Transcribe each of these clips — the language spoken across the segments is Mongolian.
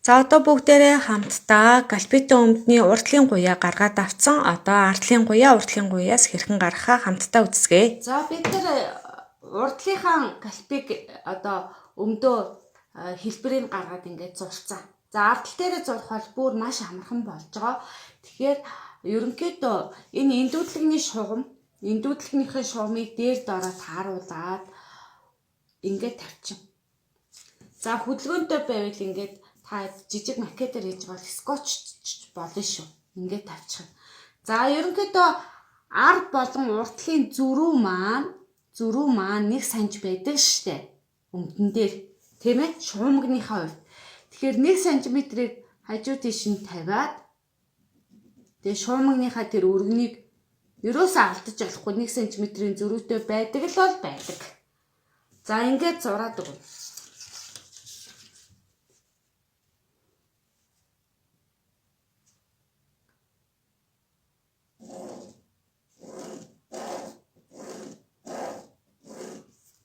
За одоо бүгдээрээ хамтдаа галбитын өмдний уртлын гуяа гаргаад авцсан. Одоо ардлын гуяа, уртлын гуяас хэрхэн гаргахаа хамтдаа үзье. За бид нар урдлынхаа галбиг одоо өмдөө хэлбэрийг гаргаад ингээд зурцсан. За ардл дээрээ зурх бол бүр маш амархан болж байгаа. Тэгэхээр ерөнхийдөө энэ эндүүдлэгний шугам, эндүүдлэгнийхээ шугамыг дээр доороо тааруулаад ингээд тавьчих. За хөдөлгөөнтэй байвал ингээд та жижиг макетээр хийж бол скотч болно шүү. Ингээд тавьчих. За ерөнхийдөө ард болон уртлын зүрүү маань 1 см байдаг штэ. Өмдөн дээр тийм ээ шугамгийнхаа хувьд. Тэгэхээр 1 см-ийг хажуу тийш нь тавиад тэгээ шугамгийнхаа тэр өргөнийг ерөөсөө алдаж болохгүй 1 см-ийн зөрүүтэй байдаг л бол байдаг. За ингээд зураад өгнө.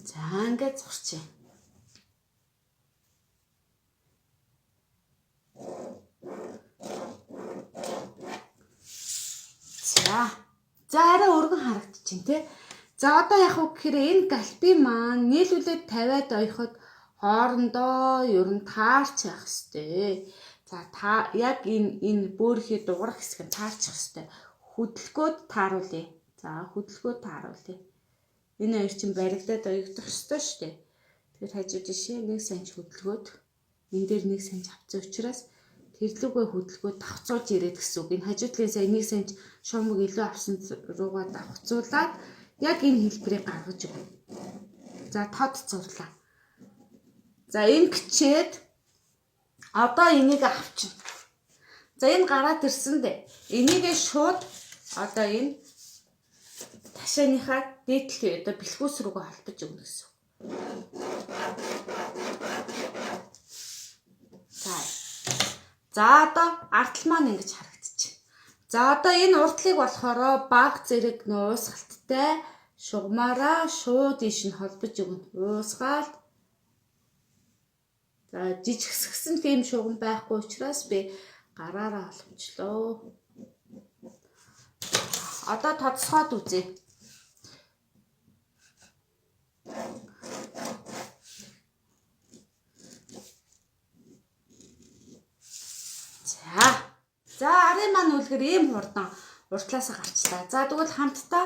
За ингээд зурчих. За арай өргөн харагдчихэв тий. За одоо яг уу гэхээр энэ галби маань нийлүүлээд тавиад ойход хоорондоо ер нь таарч явах хэрэгтэй. За та яг энэ бөөрийнхээ дуурах хэсэг нь таарчих хэрэгтэй. Хөдөлгөөд тааруулъя. За хөдөлгөөд тааруулъя. Энэ хоёр чинь баригдаад оёгдох ёстой шүү дээ. Тэгэхээр хажуу жишээ 1 см хөдөлгөөд энэ дээр 1 см авсан учраас тэрлүүгээ хөдөлгөөд давхцуулж ирээд гэсэн үг. Энэ хажуудлын сая 1 см шугамыг илүү авсан руугаа давхцуулаад яг энэ хэлбэрийг гаргаж өгнө. За тод зурлаа. За ингэчээд одоо энийг авчна. За энэ гараад ирсэн дээ. Энийгээ шууд одоо энэ ташааныхаа дээдлээ одоо бэлхүүс рүүгээ холбож өгнө гэсэн. За одоо ардл маань ингэж харагдчих. За одоо энэ урдлыг болохоор баг зэрэг уусгалттай шугамаараа шууд ийш нь холбож өгнө. Уусгаал. За жижигсгсэн тийм шугам байхгүй учраас би гараараа холбочлоо. Одоо тодсгоод үзье. За арын маань үлгэр ийм хурдан уртлаасаа гарчлаа. За тэгвэл хамтдаа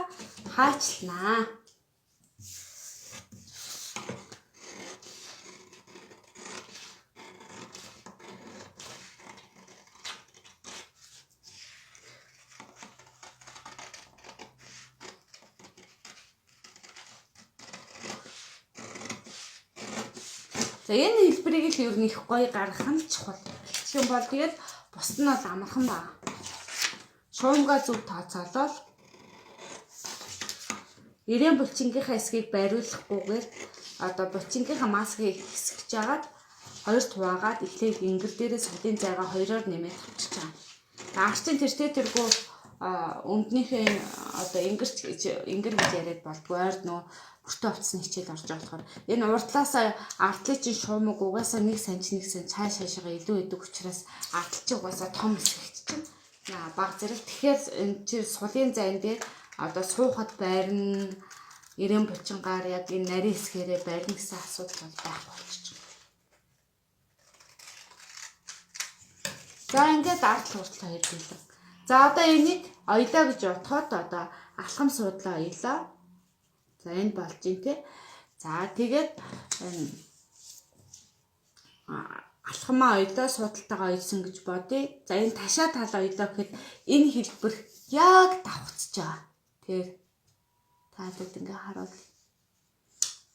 хаачлнаа. За энэ хэлбэрийг л ер нь их гоё гаргах нь чухал. Гэх юм бол тэгээд бус нь бол амархан байна. Шуумгаа зөв тооцоолол. Ирээн булчингийнхаа эсгийг бариулахгүйгээр одоо булчингийнхаа маскыг хэсгэж агаад хоёр хуваагаад эхлээд ингэр дээрээ содын зайгаа хоёроор нэмээд авчиж байгаа. Арчин тэргүү өмднийхээ одоо ингэр гэж яриад болдгоо ойр нөө бүртээ утасны хичээл орж байгаа болохоор энэ уртлаасаа ардлын чинь шуумаг угаасаа 1 см цаашаага илүү идэг учраас ардл чинь угаасаа том хэсэгт чинь баг зэрэг тэгэхээр энэ чинь сулын зайн дээр одоо суухад байрна ирээн булчингаар яг энэ нарийн хэсгээрээ байрна гэсэн асуудал бол байх болчих. За ингээд ардл уртлаа хоёр билээ. За одоо энийг оёлоо гэж бодоход одоо алхам суудлаа оёлоо. За энэ болж ин тий. За тэгээд алхамаа оёлоо суудалтайгаа оёлсон гэж бодъё. За энэ ташаа тал оёлоо гэхэд энэ хэлбэр яг давхцаж байгаа. Тэгэхээр таадад ингээ харуул.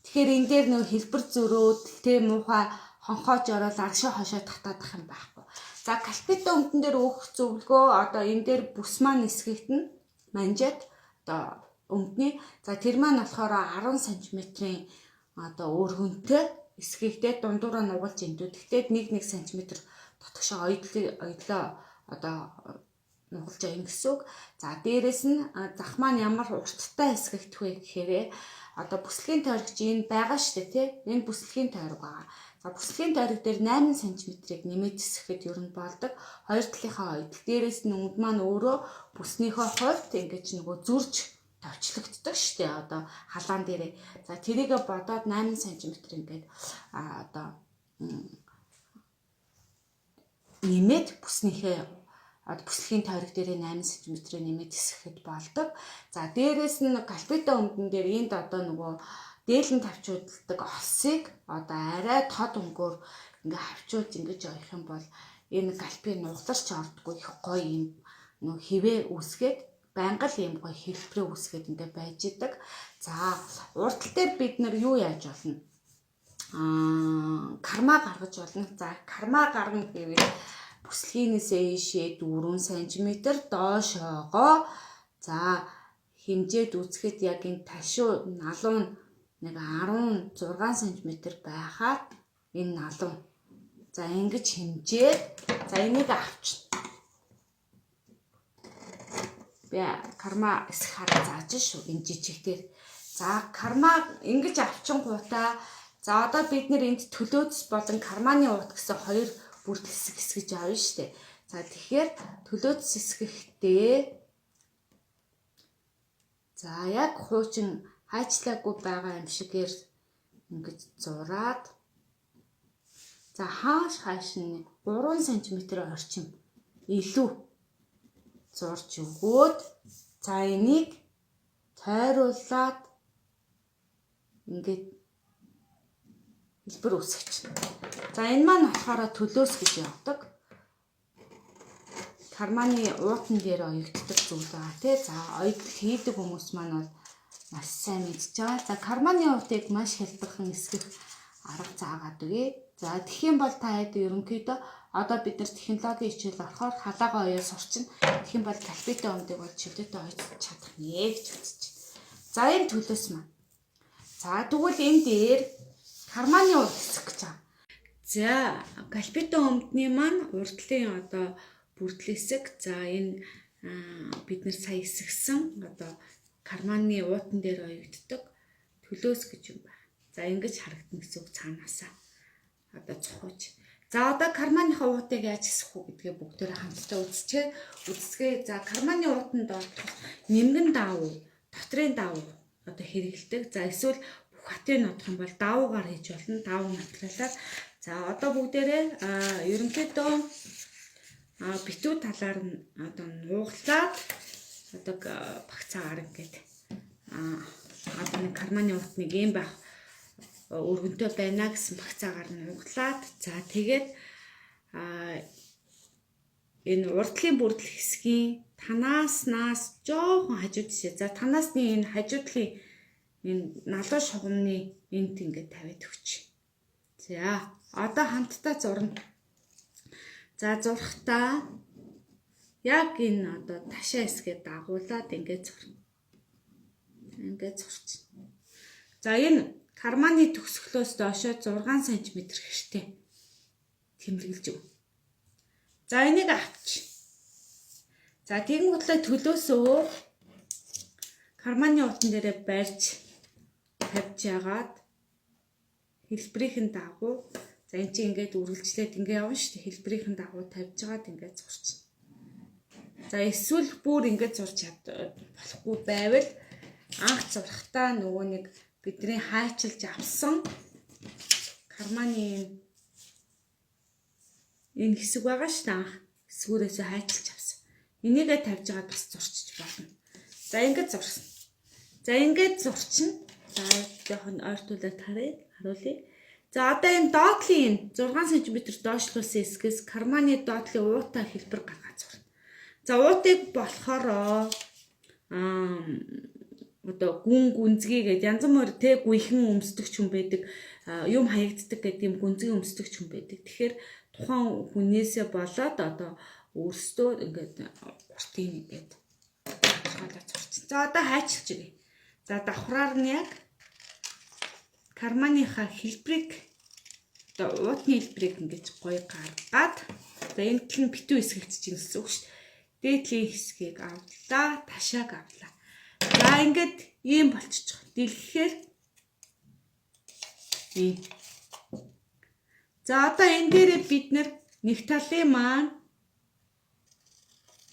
Тэгэхээр энэ дээр нөө хэлбэр зөрөөд тий муухай хонхоож ороод аршаа хошоо татаадах юм байхгүй. За галбитын өмдөн дээр өөх зөвлөгөө одоо энэ дээр бүс маань нисгэгт нь манжаад одоо өмдний за тэр маань болохоор 10 см-ийн одоо өргөнтэй эсгэгтэй дундуура нугалж эндүү. Тэгтээ 1 см дотгошоо оёлоо одоо нугалж аян гэсэн үг. За дээрэс нь зах маань ямар урттай эсгэгдэх вэ гэхээр одоо бүслэгийн тойрогч энэ байгаа шүү дээ тий. Энэ бүслэгийн тойрог байгаа. За бүслийн тойрог дээр 8 см-ийг нэмээд зэсгэхэд ер нь болдог. Хоёр талынхаа ойд. Дээрээс нь үнд маань өөрөө бүснийхөө хувьд ингэж нөгөө зурж товчлогддог шүү дээ. Одоо халаан дээрээ. За тэрийг бодоод 8 см ингээд одоо нэмээд бүслийн тойрог дээрээ 8 см нэмээд зэсгэхэд болдог. За дээрээс нь галбитой өмдөн дээр энд одоо нөгөө дээлэн тавьчууддаг осыг одоо арай тод өнгөөр ингээ хавчуулж ингэж явах юм бол энэ галпи нугаларч ордгоо их гоё юм нөө хിവэ үүсгээд байнгал юм гоё хэлбэрээ үүсгээд ингээ байж идэг. За уртал дээр бид нар юу яаж болно? Карма гаргаж болно. За карма гаргана гэвэл бүслэгнээс ийшээ 4 см доошоогоо за хэмжээд үзэхэд яг энэ ташуу налуу нэг 16 см байхад энэ налуу. За ингэж хэмжээд за энийг авчна. Би карма эсэх хараа зааж шүү энэ жижиг дээр. За карма ингэж авчингуудаа за одоо бид нэр энд төлөөцс болон карманы уут гэсэн хоёр бүрдэл хэсгэж авна штэ. За тэгэхээр төлөөцс хэсгэхдээ за яг хуучин хайчлаагүй байгаа юм шигээр ингэж зураад за хааш нь 3 см орчим илүү зурж өгөөд за энийг тойруулаад ингээд хэлбэр үүсгэж. За энэ маань болохоор төлөөс гэж явдаг. Карманы уутан дээр оёгддог зүйл байгаа тий. За оёдол хийдэг хүмүүс маань бол маш сайн мэдж байгаа. За карманы уутыг маш хэлбэрхэн эсгэх арга заагаад өгье. За тэгэх юм бол та хэд ерөнхийдөө одоо бид нар технологийн хичээл болохоор халаагаа оёо сурчин. Тэгэх юм бол галбитой өмдөг бол чөлөөтэй оёж чадах нэ гэж үзэж байна. За энэ төлөөс маань. За тэгвэл энэ дээр карманы уут эсгэх гэж байгаа. За галбитой өмдний маань урдлын одоо бүрдэл хэсэг. За энэ бид нар сая эсгсэн одоо карманы уутан дээр оёгддог төлөөс гэж юм байна. За ингэж харагдана гэсэн үг цаанаасаа одоо цохож. За одоо карманыхаа уутыг яаж эсэх вэ гэдгээ бүгдээр хамтдаа үзцгээе. За карманы уутанд доторх нэмгэн даавуу, дотрын даавуу одоо хэрэгэлдэг. За эсвэл бүх хатын нотох юм бол даавуугаар хийж болно. Даавуу материалаар. За одоо бүгдээрээ ерөнхийдөө битүү талаар нь одоо нууглаад одоо багцаагаар ингээд одоо нэг карманы уутныг юм байх өргөнтэй байна гэсэн багцаагаар нь нууглаад за тэгээд энэ урдлын бүрдэл хэсгийн танааснаас жоохон хажууд жишээ. За танаасны энэ хажуудлын энэ налуу шугамны энт ингээд тавиад өгч. За одоо хамтдаа зурна. За зурхтаа яг энэ одоо ташаа хэсгээ дагуулад ингээд зурна. Ингээд зурч. За энэ карманы төгсгөлөөс доошоо 6 см хэртэй тэмдэглэж өг. За энийг авч. За тэгэнгүүтлээ төлөөсөө карманы утан дээрээ барьж тавьж яагаад хэлбэрийн дагуу за энэ чинь ингээд үргэлжлээд ингээд явна шүү дээ. Хэлбэрийн дагуу тавьж яагаад ингээд зурчих. За эсвэл бүр ингээд зурч болохгүй байвал анх зурхтаа нөгөө нэг бидний хайчилж авсан карманы энэ хэсэг байгаа шүү дээ. Анх эсвүүрээс хайчилж авсан. Энийгээ тавьж байгаа бас зурчиж болно. За ингээд зурсан. За ингээд зурчин. За жоохон ойртуулаад харуулъя. За одоо энэ доотлын 6 см доошлуулсан хэсгээс карманы доотлын уутай хэлбэр гаргаж зурна. За уутыг болохоор одоо гүнзгий гэдэг янз бүр тэ гүйхэн өмсдөг ч юм байдаг. Юм хаягддаг гэдэг юм гүнзгий өмсдөг ч юм байдаг. Тэгэхээр тухайн хүнээсээ болоод одоо өөрсдөө ингээд уртын ингээд хаалаа зурчих. За одоо хайчилж өгье. За давхраар нь яг карманыхаа хэлбэрийг одоо уутны хэлбэрийг ингээд гоё гаргаад за энэ нь битүү хэсэгт чинь гэсэн үг шүү дээ. Дээдлийн хэсгийг авлаа, ташааг авлаа. За ингээд ийм болчихж байгаа. Дэлгэхээр ийм. За одоо энэ дээрээ бид нэг талын маань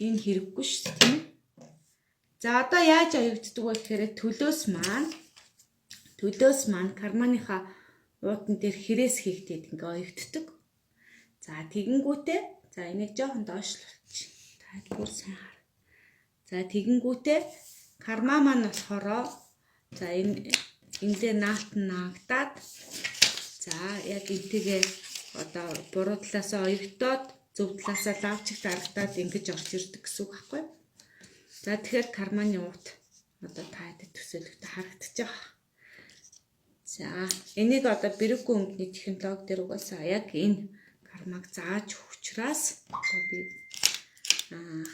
энэ хэрэггүй шүү дээ, тийм ээ. За одоо яаж оюутдаг вэ гэхээр төлөөс маань карманыхаа уудан дээр хэрээс хийгдээд ингээ оюутдаг. За тэгэнгүүтээ за энийг жоохон доошлуулчих. Та бүр сайн хар. За тэгэнгүүтээ карма маань болохоор за эндээ наалт наагдаад за яг энтэйгээ одоо буруу талаасаа оюутаад зөв талаасаа лавчиг дарагдаад ингэж орж ирдэг гэсэн үг байхгүй. За тэгэхээр карманы уут одоо та хэд төсөөлөлтөд харагдаж байгаа. За энийг одоо бэрэггүй өмдний технологи дээр угаасаа яг энэ кармаг зааж өгчраас одоо би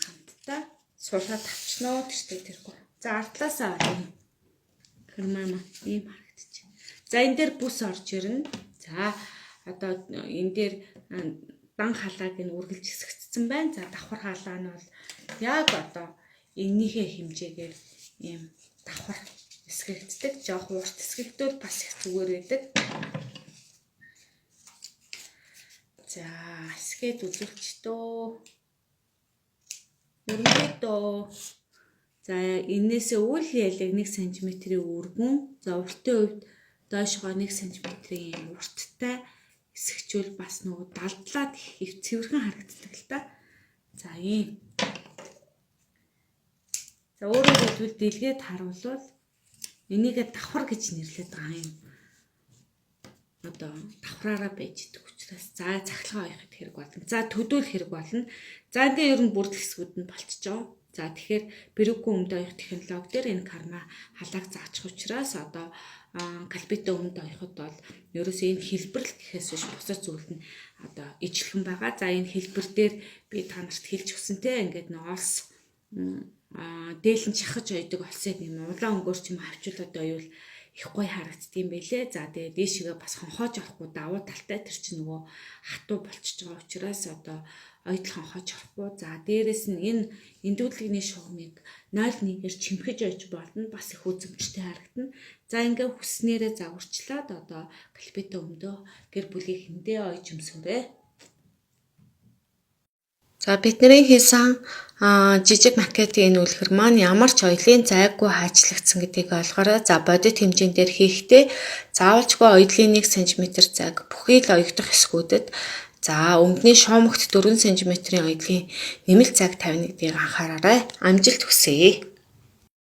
хамтдаа суушаад авчнаа гэжтэй тэргүй. За артлаасаа ийм карма ийм харагдаж байна. За энэ дээр бүс орж ирнэ. За одоо энэ дээр дан халааг нь үргэлж хэсэгдсэн байна. За давхар халаа нь бол яг одоо эннийхээ хэмжээгээр ийм давхар хэсгэгддэг. Жоох урт хэсгэгдвэл бас их зүгээр байдаг. За хэсгээд үзүүлч дөө. Өргөдөө. За энээсээ үл ялэг 1 см-ийн өргөн. За уртын хувьд доошгоо 1 см-ийн урттай хэсэгчвэл бас нөгөө далдлаад их цэвэрхэн харагддаг л та. За ийм. За өөрөөр хэлбэл дэлгээд харуулвал энийгээ давхар гэж нэрлэдэг байгаа юм. Одоо давхраараа байж идэг учраас за цахилгаан оёход хэрэг болно. За төдөөл хэрэг болно. За ингээ ер нь бүрд хэсгүүд нь болчихжоо. За тэгэхээр бэрэггүй өмд оёх технологи дээр энэ карма халааг заачих учраас одоо кальпитэ өмд оёход бол ерөөсөө энэ хэлбэрл гэхээс биш бусад зүйл нь одоо ижлэхэн байгаа. За энэ хэлбэр дээр би та нарт хэлж өгсөн те ингээд нэг олс дээлэн шахаж ойдог олсыг юм улаан өнгөөр ч юм авчуулаад ойвол их гоё харагддаг юм байлээ. За тэгээ дээшгээ бас хонхоож авахгүй давуу талтай тэр чинь нөгөө хатуу болчихж байгаа учраас одоо ойдл хонхоож авахгүй. За дээрэс нь энэ эндүүлэгний шугамыг 0.1-ээр чимхэж ойж болно. Бас их үзэмжтэй харагдана. За ингээ хүснээрээ загварчлаад одоо кальпитэ өмдөө гэр бүлийнхэндээ ойж өмсөөрэй. За бидний хийсэн жижиг макетын энэ үлгэр маань ямар ч оёлын зайгүй хаачлагдсан гэдгийг ойлгоорой. За бодит хэмжээнд дээр хийхдээ заавалчгүй оёлын 1 см зайг бүхий л оёгдох хэсгүүдэд за өмдний шуумагт 4 см-ийн оёлын нэмэлт зайг тавина гэдгийг анхаараарай. Амжилт хүсье.